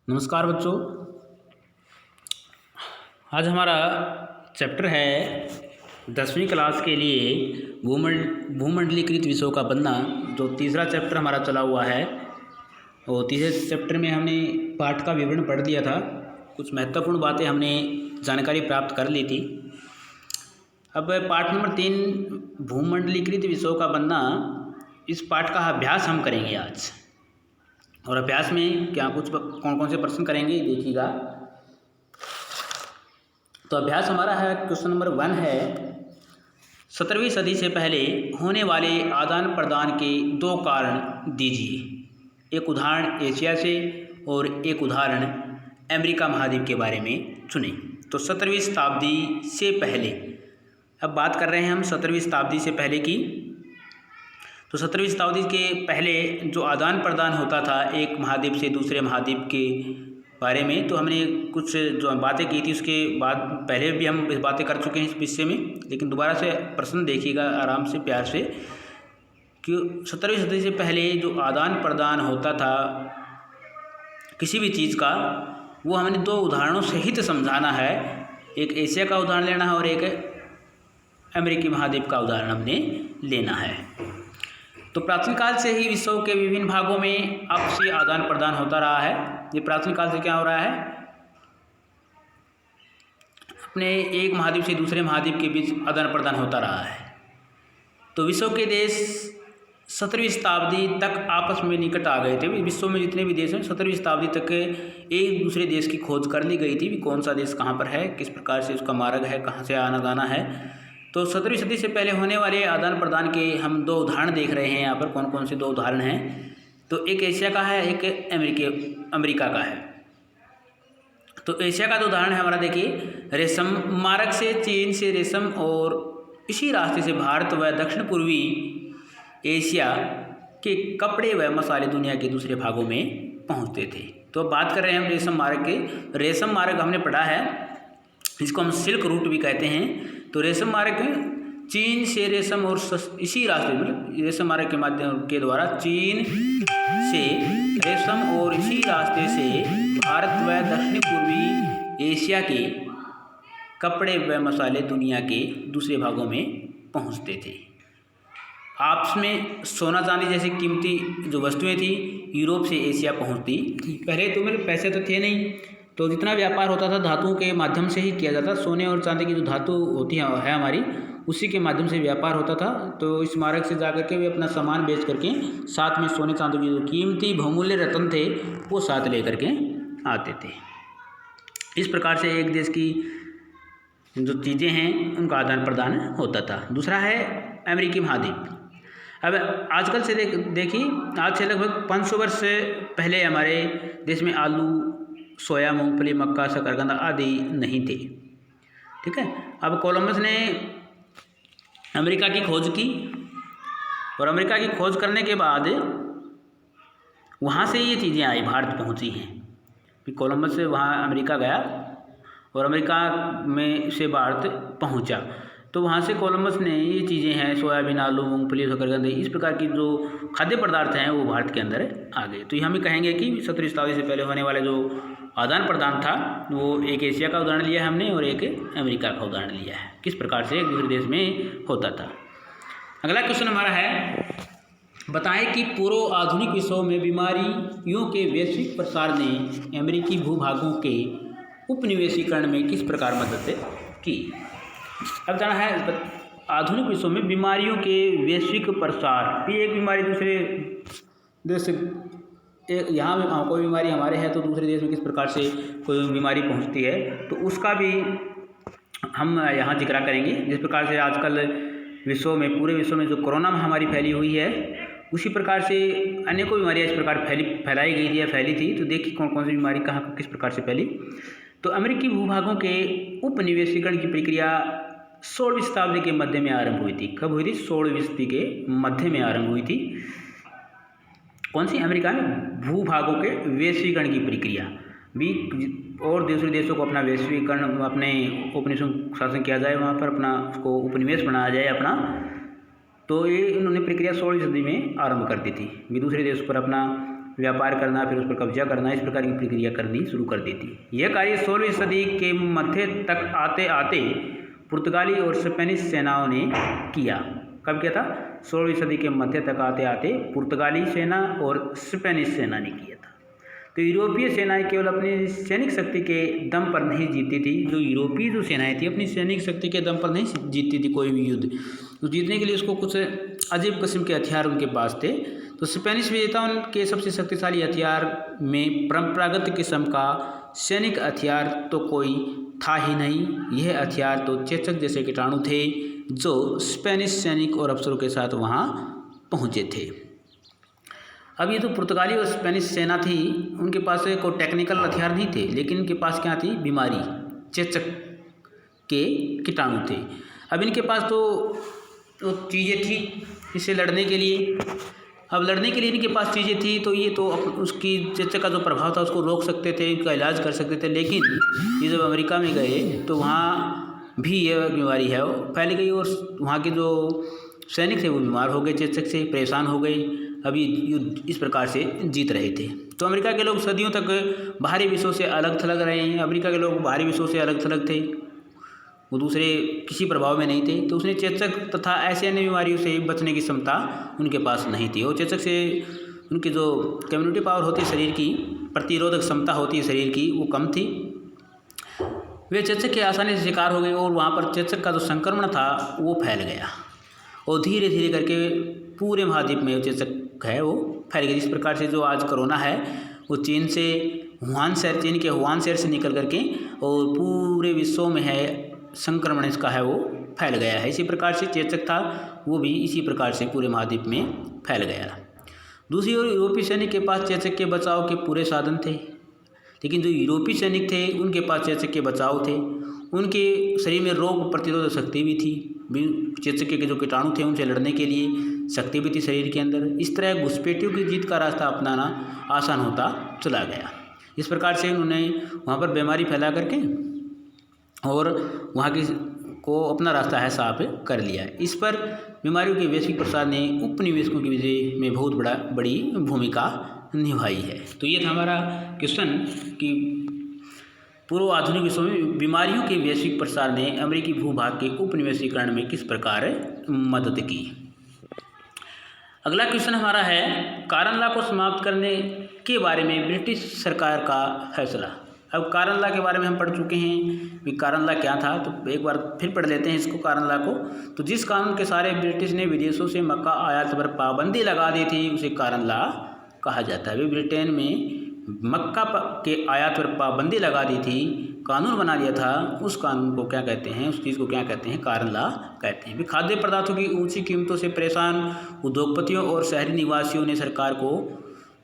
नमस्कार बच्चों। आज हमारा चैप्टर है 10वीं क्लास के लिए भूमंडलीकृत विषयों का बनना। जो तीसरा चैप्टर हमारा चला हुआ है और तीसरे चैप्टर में हमने पाठ का विवरण पढ़ लिया था। कुछ महत्वपूर्ण बातें हमने जानकारी प्राप्त कर ली थी। अब पाठ नंबर 3 भूमंडलीकृत विषयों का बनना, इस पाठ का अभ्यास हम करेंगे आज। और अभ्यास में क्या कुछ कौन कौन से प्रश्न करेंगे देखिएगा। तो अभ्यास हमारा है, क्वेश्चन नंबर 1 है, 17वीं सदी से पहले होने वाले आदान प्रदान के 2 कारण दीजिए। एक उदाहरण एशिया से और एक उदाहरण अमेरिका महाद्वीप के बारे में चुनें। तो 17वीं शताब्दी से पहले, अब बात कर रहे हैं हम 17वीं शताब्दी से पहले की। तो 17वीं शताब्दी के पहले जो आदान प्रदान होता था एक महाद्वीप से दूसरे महाद्वीप के बारे में, तो हमने कुछ जो बातें की थी उसके बाद पहले भी हम इस बातें कर चुके हैं इस विषय में। लेकिन दोबारा से प्रश्न देखिएगा आराम से प्यार से कि 17वीं सदी से पहले जो आदान प्रदान होता था किसी भी चीज़ का, वो हमने 2 उदाहरणों सहित समझाना है। एक एशिया का उदाहरण लेना है और एक अमेरिकी महाद्वीप का उदाहरण हमने लेना है। तो प्राचीन काल से ही विश्व के विभिन्न भागों में आपसी आदान प्रदान होता रहा है। ये प्राचीन काल से क्या हो रहा है, अपने एक महाद्वीप से दूसरे महाद्वीप के बीच आदान प्रदान होता रहा है। तो विश्व के देश 17वीं शताब्दी तक आपस में निकट आ गए थे। विश्व में जितने भी देश हैं 17वीं शताब्दी तक एक दूसरे देश की खोज कर ली गई थी, कौन सा देश कहाँ पर है, किस प्रकार से उसका मार्ग है, कहाँ से आना जाना है। तो 17वीं सदी से पहले होने वाले आदान प्रदान के हम 2 उदाहरण देख रहे हैं यहाँ पर। कौन कौन से 2 उदाहरण हैं, तो एक एशिया का है, एक अमेरिका का है। तो एशिया का जो उदाहरण है हमारा, देखिए, रेशम मार्ग से चीन से रेशम और इसी रास्ते से भारत व दक्षिण पूर्वी एशिया के कपड़े व मसाले दुनिया के दूसरे भागों में पहुँचते थे। तो अब बात कर रहे हैं हम रेशम मार्ग के। रेशम मार्ग हमने पढ़ा है, इसको हम सिल्क रूट भी कहते हैं। तो रेशम मार्ग चीन से रेशम और इसी रास्ते, मतलब रेशम मार्ग के माध्यम के द्वारा चीन से रेशम और इसी रास्ते से भारत व दक्षिण पूर्वी एशिया के कपड़े व मसाले दुनिया के दूसरे भागों में पहुंचते थे। आपस में सोना चांदी जैसी कीमती जो वस्तुएं थी यूरोप से एशिया पहुंचती थी। पहले तो मेरे पैसे तो थे नहीं, तो जितना व्यापार होता था धातुओं के माध्यम से ही किया जाता। सोने और चांदी की जो धातु होती है हमारी, उसी के माध्यम से व्यापार होता था। तो इस मार्ग से जाकर के वे अपना सामान बेच करके साथ में सोने चांदी की जो कीमती बहुमूल्य रत्न थे वो साथ ले करके आते थे। इस प्रकार से एक देश की जो चीज़ें हैं उनका आदान प्रदान होता था। दूसरा है अमेरिकी महाद्वीप। अब आजकल से देखिए, आज से लगभग 500 वर्ष पहले हमारे देश में आलू, सोया, मूंगफली, मक्का, शकरकंद आदि नहीं थे। ठीक है। अब कोलंबस ने अमेरिका की खोज की और अमेरिका की खोज करने के बाद वहाँ से ये चीज़ें आई, भारत पहुँची हैं। फिर कोलंबस से वहाँ अमेरिका गया और अमेरिका में से भारत पहुँचा। तो वहाँ से कोलंबस ने ये चीज़ें हैं, सोयाबीन, आलू, मूंगफली, शकरकंद, इस प्रकार की जो खाद्य पदार्थ हैं वो भारत के अंदर आ गए। तो हम कहेंगे कि 17वीं शताब्दी से पहले होने वाले जो आदान प्रदान था वो एक एशिया का उदाहरण लिया है हमने और एक अमेरिका का उदाहरण लिया है, किस प्रकार से एक दूसरे देश में होता था। अगला क्वेश्चन हमारा है, बताएं कि पूर्व आधुनिक विश्व में बीमारियों के वैश्विक प्रसार ने अमेरिकी भूभागों के उपनिवेशीकरण में किस प्रकार मदद की। अब जाना है आधुनिक विश्व में बीमारियों के वैश्विक प्रसार। एक बीमारी दूसरे देश से, यहाँ में कोई बीमारी हमारे है तो दूसरे देश में किस प्रकार से कोई बीमारी पहुँचती है, तो उसका भी हम यहाँ जिक्र करेंगे। जिस प्रकार से आजकल विश्व में, पूरे विश्व में जो कोरोना महामारी फैली हुई है, उसी प्रकार से अनेकों बीमारियाँ इस प्रकार फैलाई गई थी या फैली थी। तो देखिए कौन कौन सी बीमारी कहाँ किस प्रकार से फैली। तो अमेरिकी भूभागों के उपनिवेशीकरण की प्रक्रिया 16वीं शताब्दी के मध्य में आरंभ हुई थी। कब हुई थी? 16वीं सदी के मध्य में आरंभ हुई थी। कौन सी? अमेरिका में भूभागों के वैश्वीकरण की प्रक्रिया भी, और दूसरे देशों को अपना वैश्वीकरण, अपने उपनिवेश शासन किया जाए, वहाँ पर अपना उसको उपनिवेश बनाया जाए अपना। तो ये इन्होंने प्रक्रिया 16वीं सदी में आरंभ कर दी थी। भी दूसरे देशों पर अपना व्यापार करना, फिर उस पर कब्जा करना, इस प्रकार की प्रक्रिया करनी शुरू कर दी थी। यह कार्य 16वीं सदी के मध्य तक आते आते पुर्तगाली और स्पेनिश सेनाओं ने किया। कब किया था? 16वीं सदी के मध्य तक आते आते पुर्तगाली सेना और स्पेनिश सेना ने किया था। तो यूरोपीय सेनाएं केवल अपनी सैनिक शक्ति के दम पर नहीं जीतती थी। जो यूरोपीय जो सेनाएं थी अपनी सैनिक शक्ति के दम पर नहीं जीतती थी कोई भी युद्ध, तो जीतने के लिए उसको कुछ अजीब किस्म के हथियार उनके पास थे। तो स्पेनिश विजेताओं के सबसे शक्तिशाली हथियार में परंपरागत किस्म का सैनिक हथियार तो कोई था ही नहीं। यह हथियार तो चेचक जैसे कीटाणु थे जो स्पेनिश सैनिक और अफसरों के साथ वहाँ पहुँचे थे। अब ये तो पुर्तगाली और स्पेनिश सेना थी, उनके पास कोई टेक्निकल हथियार नहीं थे, लेकिन उनके पास क्या थी? बीमारी, चेचक के कीटाणु थे। अब इनके पास तो चीज़ें थी इससे लड़ने के लिए। अब लड़ने के लिए इनके पास चीज़ें थी तो ये तो उसकी चेचक का जो प्रभाव था उसको रोक सकते थे, उसका इलाज कर सकते थे। लेकिन ये जब अमेरिका में गए तो वहाँ भी ये बीमारी है वो फैल गई और वहाँ के जो सैनिक थे वो बीमार हो गए, चेचक से परेशान हो गए। अभी युद्ध इस प्रकार से जीत रहे थे। तो अमेरिका के लोग सदियों तक बाहरी विश्व से अलग थलग रहे हैं। अमेरिका के लोग बाहरी विश्व से अलग थलग थे, वो दूसरे किसी प्रभाव में नहीं थे। तो उसने चेचक तथा ऐसे अन्य बीमारियों से बचने की क्षमता उनके पास नहीं थी। और चेचक से उनकी जो कम्युनिटी पावर होती है, शरीर की प्रतिरोधक क्षमता होती है शरीर की, वो कम थी। वे चेचक के आसानी से शिकार हो गए और वहाँ पर चेचक का जो संक्रमण था वो फैल गया और धीरे धीरे करके पूरे महाद्वीप में चेचक है वो फैल गई। जिस प्रकार से जो आज कोरोना है वो चीन के वुहान शहर से निकल करके और पूरे विश्व में है संक्रमण इसका है वो फैल गया है। इसी प्रकार से चेचक था वो भी इसी प्रकार से पूरे महाद्वीप में फैल गया। दूसरी ओर यूरोपीय सैनिक के पास चेचक के बचाव के पूरे साधन थे, लेकिन जो यूरोपीय सैनिक थे उनके पास चेचक के बचाव थे। उनके शरीर में रोग प्रतिरोधक शक्ति भी थी, चेचक के जो कीटाणु थे उनसे लड़ने के लिए शक्ति भी थी शरीर के अंदर। इस तरह घुसपैठियों की जीत का रास्ता अपनाना आसान होता चला गया। इस प्रकार से उन्होंने वहाँ पर बीमारी फैला करके और वहाँ की को अपना रास्ता है साफ कर लिया। इस पर बीमारियों के वैश्विक प्रसार ने उपनिवेशकों की विजय में बहुत बड़ी भूमिका निभाई है। तो ये था हमारा क्वेश्चन कि पूर्व आधुनिक विश्व में बीमारियों के वैश्विक प्रसार ने अमेरिकी भूभाग के उपनिवेशीकरण में किस प्रकार मदद की। अगला क्वेश्चन हमारा है कारण लॉ को समाप्त करने के बारे में ब्रिटिश सरकार का फैसला। अब कारण लॉ के बारे में हम पढ़ चुके हैं कि कारण लॉ क्या था, तो एक बार फिर पढ़ लेते हैं इसको कारण लॉ को। तो जिस कानून के सारे ब्रिटिश ने विदेशों से मक्का आयात पर पाबंदी लगा दी थी उसे कारण लॉ कहा जाता है। वे ब्रिटेन में मक्का के आयात पर पाबंदी लगा दी थी, कानून बना दिया था, उस कानून को क्या कहते हैं, उस चीज़ को क्या कहते हैं, कारण लॉ कहते हैं। खाद्य पदार्थों की ऊंची कीमतों से परेशान उद्योगपतियों और शहरी निवासियों ने सरकार को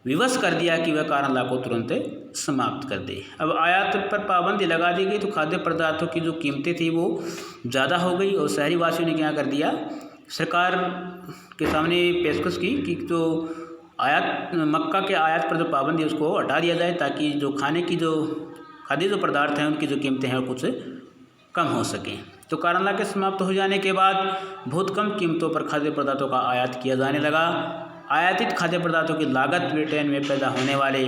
विवश कर दिया कि वह कारण लॉ को तुरंत समाप्त कर दे। अब आयात पर पाबंदी लगा दी गई तो खाद्य पदार्थों की जो कीमतें थी वो ज़्यादा हो गई और शहरी वासियों ने क्या कर दिया, सरकार के सामने पेशकश की कि जो मक्का के आयात पर जो पाबंदी है उसको हटा दिया जाए ताकि जो खाद्य जो पदार्थ हैं उनकी जो कीमतें हैं कुछ कम हो सकें। तो कारण लॉ के समाप्त हो जाने के बाद बहुत कम कीमतों पर खाद्य पदार्थों का आयात किया जाने लगा। आयातित खाद्य पदार्थों की लागत ब्रिटेन में पैदा होने वाले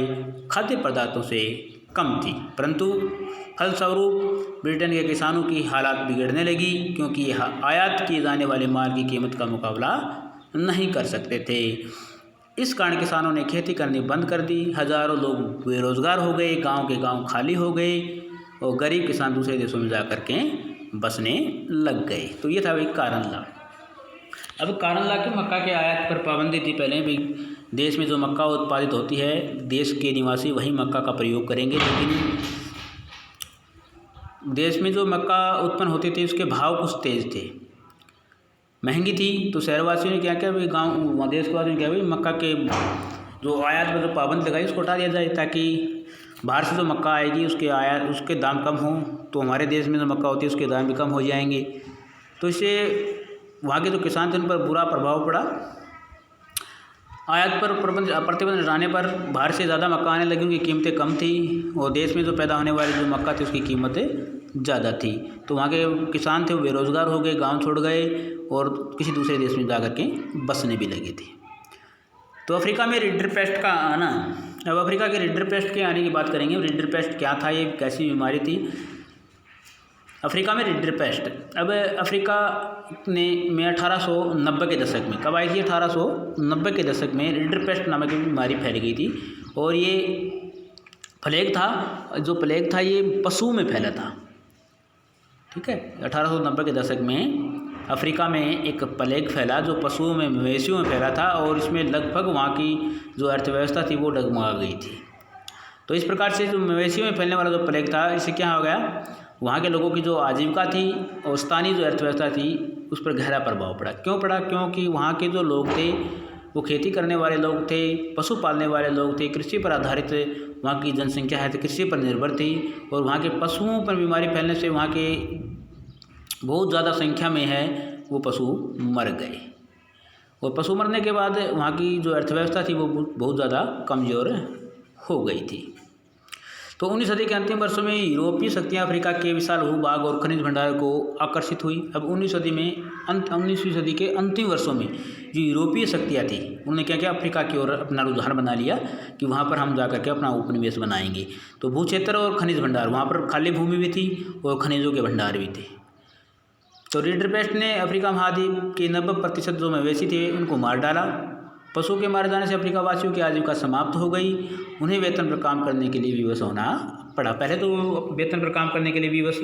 खाद्य पदार्थों से कम थी, परंतु फलस्वरूप ब्रिटेन के किसानों की हालात बिगड़ने लगी क्योंकि यह आयात किए जाने वाले माल की कीमत का मुकाबला नहीं कर सकते थे। इस कारण किसानों ने खेती करनी बंद कर दी, हजारों लोग बेरोजगार हो गए, गांव के गांव खाली हो गए और गरीब किसान दूसरे देशों में जा कर के बसने लग गए। तो ये था भाई कारण लॉ। अब कारण लॉ के मक्का के आयात पर पाबंदी थी पहले भी, देश में जो मक्का उत्पादित होती है देश के निवासी वही मक्का का प्रयोग करेंगे, लेकिन देश में जो मक्का उत्पन्न होती थी उसके भाव कुछ तेज थे, महंगी थी। तो शहरवासियों ने क्या किया भाई, गाँव देश के वासियों ने क्या भाई मक्का के जो आयात पर जो पाबंदी लगाई उसको हटा दिया जाए ताकि बाहर से जो मक्का आएगी उसके दाम कम हों, तो हमारे देश में जो मक्का होती है उसके दाम भी कम हो जाएंगे। तो इससे वहाँ के जो किसान थे उन पर बुरा प्रभाव पड़ा। आयात पर प्रतिबंध हटाने पर बाहर से ज़्यादा मक्का आने लगी, उनकी कीमतें कम थी और देश में जो पैदा होने वाली जो मक्का थी उसकी कीमतें ज़्यादा थी। तो वहाँ के किसान थे वो बेरोज़गार हो गए, गांव छोड़ गए और किसी दूसरे देश में जा कर के बसने भी लगे थे। तो अफ्रीका में रिडरपेस्ट का आना, अब अफ्रीका के रिडरपेस्ट के आने की बात करेंगे। रिडरपेस्ट क्या था, ये कैसी बीमारी थी अफ्रीका में रिडरपेस्ट। अब अफ्रीका में 1890 के दशक में, कब आई थी, 1890 के दशक में रिडरपेस्ट नामक की बीमारी फैल गई थी। और ये प्लेग था, जो प्लेग था ये पशुओं में फैला था। ठीक है, 1890 के दशक में अफ्रीका में एक प्लेग फैला जो पशुओं में, मवेशियों में फैला था, और इसमें लगभग वहाँ की जो अर्थव्यवस्था थी वो डगमगा गई थी। तो इस प्रकार से जो मवेशियों में फैलने वाला जो प्लेग था, इससे क्या हो गया, वहाँ के लोगों की जो आजीविका थी और स्थानीय जो अर्थव्यवस्था थी उस पर गहरा प्रभाव पड़ा। क्यों पड़ा, क्योंकि वहाँ के जो लोग थे वो खेती करने वाले लोग थे, पशु पालने वाले लोग थे, कृषि पर आधारित वहाँ की जनसंख्या है तो कृषि पर निर्भर थी। और वहाँ के पशुओं पर बीमारी फैलने से वहाँ के बहुत ज़्यादा संख्या में है वो पशु मर गए, और पशु मरने के बाद वहाँ की जो अर्थव्यवस्था थी वो बहुत ज़्यादा कमज़ोर हो गई थी। तो 19वीं सदी के अंतिम वर्षों में यूरोपीय शक्तियाँ अफ्रीका के विशाल भूभाग और खनिज भंडार को आकर्षित हुई। अब 19वीं सदी के अंतिम वर्षों में जो यूरोपीय शक्तियाँ थी उन्होंने क्या किया, अफ्रीका की ओर अपना रुझान बना लिया कि वहाँ पर हम जाकर के अपना उपनिवेश बनाएंगे। तो भू क्षेत्र और खनिज भंडार, वहाँ पर खाली भूमि भी थी और खनिजों के भंडार भी थे। तो रिडरपेस्ट ने अफ्रीका महाद्वीप के 90% जो मवेशी थे उनको मार डाला। पशुओं के मारे जाने से अफ्रीका वासियों की आजीविका समाप्त हो गई। उन्हें वेतन पर काम करने के लिए विवश होना पड़ा। पहले तो वेतन पर काम करने के लिए विवश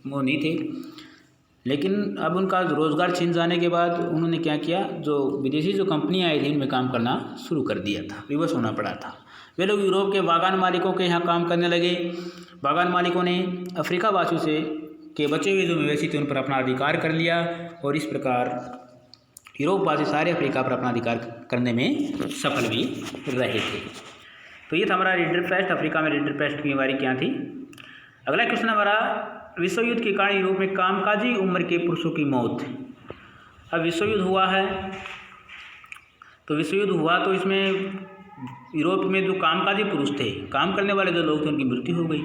वो नहीं थे, लेकिन अब उनका रोज़गार छिन जाने के बाद उन्होंने क्या किया, जो विदेशी जो कंपनियाँ आई थी उनमें काम करना शुरू कर दिया था, विवश होना पड़ा था। वे लोग यूरोप के बागान मालिकों के यहाँ काम करने लगे। बागान मालिकों ने अफ्रीका वासियों से के बचे हुए जो मवेशी थे उन पर अपना अधिकार कर लिया, और इस प्रकार यूरोपवासी सारे अफ्रीका पर अपना अधिकार करने में सफल भी रहे थे। तो ये था हमारा रिडरपेस्ट, अफ्रीका में रिडरपेस्ट की बीमारी क्या थी। अगला क्वेश्चन हमारा, विश्व युद्ध के कारण यूरोप में कामकाजी उम्र के पुरुषों की मौत। अब विश्व युद्ध हुआ है, तो विश्व युद्ध हुआ तो इसमें यूरोप में जो कामकाजी पुरुष थे, काम करने वाले जो लोग थे, उनकी मृत्यु हो गई।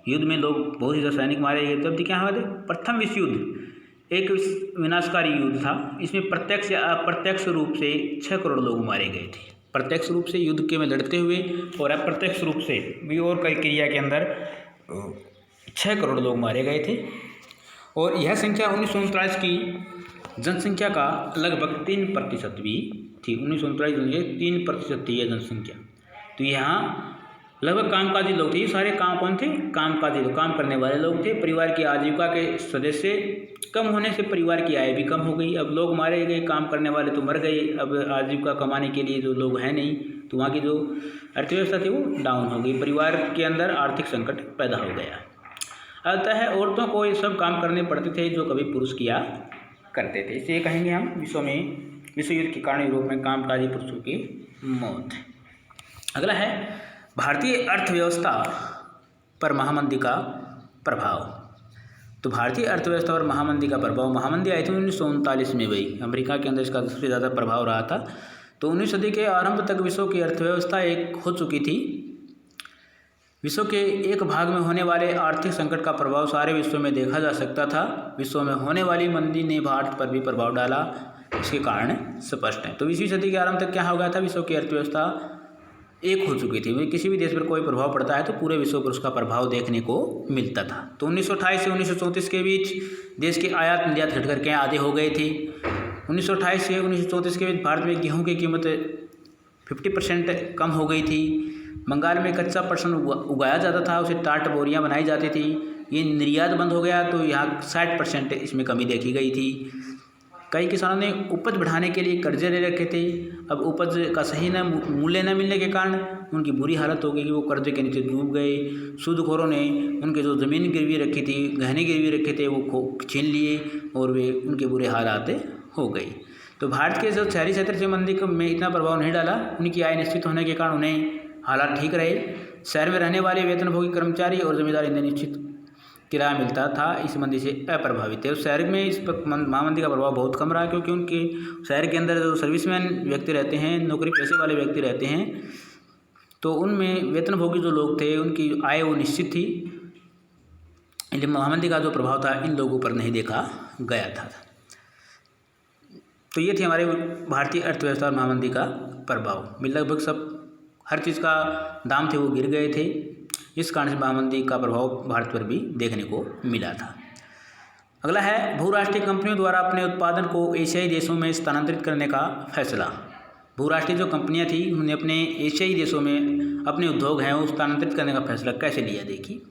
युद्ध में लोग बहुत ही सैनिक मारे गए। तब क्या हुआ थे, प्रथम विश्व युद्ध एक विनाशकारी युद्ध था। इसमें प्रत्यक्ष या अप्रत्यक्ष रूप से 6 करोड़ लोग मारे गए थे। प्रत्यक्ष रूप से युद्ध के में लड़ते हुए और अप्रत्यक्ष रूप से भी और कई क्रिया के अंदर 6 करोड़ लोग मारे गए थे। और यह संख्या 1939 की जनसंख्या का लगभग 3% भी थी। 1939 में 3% थी यह जनसंख्या। तो यहाँ लगभग कामकाजी लोग थे। ये सारे काम कौन थे, कामकाजी लोग, काम करने वाले लोग थे। परिवार की आजीविका के सदस्य कम होने से परिवार की आय भी कम हो गई। अब लोग मारे गए, काम करने वाले तो मर गए। अब आजीविका कमाने के लिए जो लोग हैं नहीं, तो वहाँ की जो अर्थव्यवस्था थी वो डाउन हो गई। परिवार के अंदर आर्थिक संकट पैदा हो गया। अतः औरतों को ये सब काम करने पड़ते थे जो कभी पुरुष किया करते थे। इसे कहेंगे हम विश्व युद्ध के कारण यूरोप में कामकाजी पुरुषों की मौत। अगला है भारतीय अर्थव्यवस्था पर महामंदी का प्रभाव। तो भारतीय अर्थव्यवस्था पर महामंदी का प्रभाव, महामंदी आई थी 1939 में हुई। अमेरिका के अंदर इसका सबसे ज़्यादा प्रभाव रहा था। तो 19वीं सदी के आरंभ तक विश्व की अर्थव्यवस्था एक हो चुकी थी। विश्व के एक भाग में होने वाले आर्थिक संकट का प्रभाव सारे विश्व में देखा जा सकता था। विश्व में होने वाली मंदी ने भारत पर भी प्रभाव डाला, इसके कारण स्पष्ट है। तो 20वीं सदी के आरंभ तक क्या हो गया था, विश्व की अर्थव्यवस्था एक हो चुकी थी। किसी भी देश पर कोई प्रभाव पड़ता है तो पूरे विश्व पर उसका प्रभाव देखने को मिलता था। तो 1928 से 1934 के बीच देश के आयात निर्यात घट करके आधे हो गए थे। 1928 से 1934 के बीच भारत में गेहूं की कीमत 50% कम हो गई थी। बंगाल में कच्चा पटसन उगाया जाता था, उसे टाट बोरियां बनाई जाती थी। ये निर्यात बंद हो गया तो यहाँ 60% इसमें कमी देखी गई थी। कई किसानों ने उपज बढ़ाने के लिए कर्जे ले रखे थे। अब उपज का सही मूल्य न मिलने के कारण उनकी बुरी हालत हो गई कि वो कर्जे के नीचे डूब गए। सूदखोरों ने उनके जो ज़मीन गिरवी रखी थी, गहने गिरवी रखे थे, वो छीन लिए और वे उनके बुरे हालात हो गई। तो भारत के जो शहरी क्षेत्र से मंदी में इतना प्रभाव नहीं डाला। उनकी आय निश्चित होने के कारण उन्हें हालात ठीक रहे। शहर में रहने वाले वेतनभोगी कर्मचारी और जमींदार इन्हें निश्चित किराया मिलता था, इस मंदी से अप्रभावित है। शहर में इस महामंदी का प्रभाव बहुत कम रहा, क्योंकि उनके शहर के अंदर जो सर्विसमैन व्यक्ति रहते हैं, नौकरी पेशे वाले व्यक्ति रहते हैं, तो उनमें वेतनभोगी जो लोग थे उनकी आय वो निश्चित थी। इसलिए महामंदी का जो प्रभाव था इन लोगों पर नहीं देखा गया था। तो ये थी हमारे भारतीय अर्थव्यवस्था और महामंदी का प्रभाव भी लगभग सब हर चीज़ का दाम थे वो गिर गए थे। इस कारण से महामंदी का प्रभाव भारत पर भी देखने को मिला था। अगला है बहुराष्ट्रीय कंपनियों द्वारा अपने उत्पादन को एशियाई देशों में स्थानांतरित करने का फैसला। बहुराष्ट्रीय जो कंपनियां थी उन्होंने अपने एशियाई देशों में अपने उद्योग हैं वो स्थानांतरित करने का फैसला कैसे लिया। देखिए,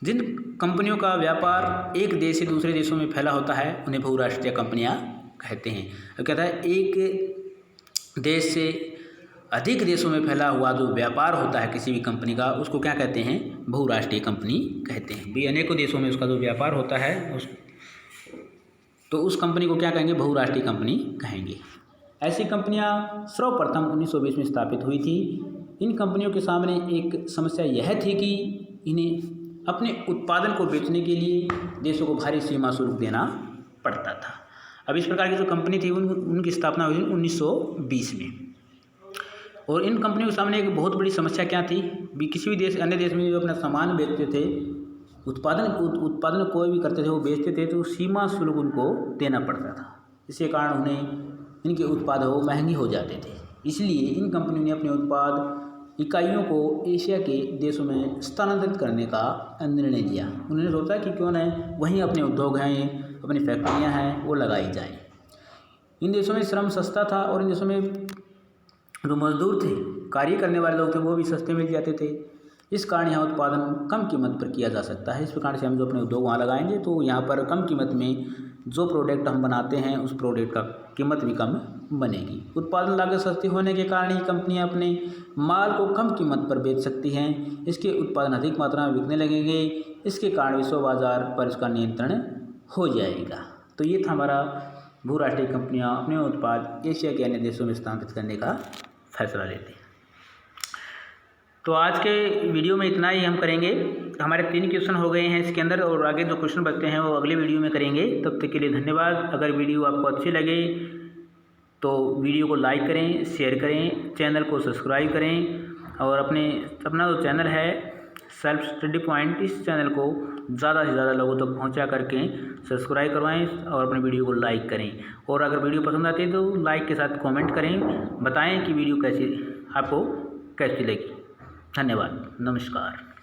जिन कंपनियों का व्यापार एक देश से दूसरे देशों में फैला होता है उन्हें बहुराष्ट्रीय कंपनियां कहते हैं। और कहता है एक देश से अधिक देशों में फैला हुआ जो व्यापार होता है किसी भी कंपनी का उसको क्या कहते हैं, बहुराष्ट्रीय कंपनी कहते हैं। भी अनेकों देशों में उसका जो व्यापार होता है तो उस कंपनी को क्या कहेंगे, बहुराष्ट्रीय कंपनी कहेंगे। ऐसी कंपनियां सर्वप्रथम 1920 में स्थापित हुई थी। इन कंपनियों के सामने एक समस्या यह थी कि इन्हें अपने उत्पादन को बेचने के लिए देशों को भारी सीमा शुल्क देना पड़ता था। अब इस प्रकार की जो कंपनी थी उनकी स्थापना हुई 1920 में। और इन कंपनियों के सामने एक बहुत बड़ी समस्या क्या थी, भी किसी भी देश अन्य देश में जो अपना सामान बेचते थे, उत्पादन कोई भी करते थे वो बेचते थे तो सीमा शुल्क उनको देना पड़ता था। इसके कारण उन्हें इनके उत्पाद वो महंगे हो जाते थे। इसलिए इन कंपनियों ने अपने उत्पाद इकाइयों को एशिया के देशों में स्थानांतरित करने का निर्णय लिया। उन्होंने सोचा कि क्यों न वहीं अपने उद्योग हैं, अपनी फैक्ट्रियां हैं वो लगाई जाएं। इन देशों में श्रम सस्ता था और इन देशों में जो मजदूर थे, कार्य करने वाले लोग थे, वो भी सस्ते मिल जाते थे। इस कारण यहाँ उत्पादन कम कीमत पर किया जा सकता है। इस प्रकार से हम जो अपने उद्योग वहाँ लगाएंगे तो यहाँ पर कम कीमत में जो प्रोडक्ट हम बनाते हैं उस प्रोडक्ट का कीमत भी कम बनेगी। उत्पादन लागत सस्ती होने के कारण ही कंपनियाँ अपने माल को कम कीमत पर बेच सकती हैं। इसके उत्पादन अधिक मात्रा में बिकने लगेंगे। इसके कारण विश्व बाजार पर इसका नियंत्रण हो जाएगा। तो ये था हमारा बहुराष्ट्रीय कंपनियाँ अपने उत्पाद एशिया के अन्य देशों में स्थानांतरित करने का फैसला लेते हैं। तो आज के वीडियो में इतना ही हम करेंगे। हमारे 3 क्वेश्चन हो गए हैं इसके अंदर और आगे जो क्वेश्चन बचते हैं वो अगले वीडियो में करेंगे। तब तक के लिए धन्यवाद। अगर वीडियो आपको अच्छी लगे तो वीडियो को लाइक करें, शेयर करें, चैनल को सब्सक्राइब करें और अपना जो चैनल है सेल्फ स्टडी पॉइंट, इस चैनल को ज़्यादा से ज़्यादा लोगों तक पहुंचा करके सब्सक्राइब करवाएं और अपने वीडियो को लाइक करें। और अगर वीडियो पसंद आती है तो लाइक के साथ कमेंट करें, बताएं कि वीडियो आपको कैसी लगी। धन्यवाद, नमस्कार।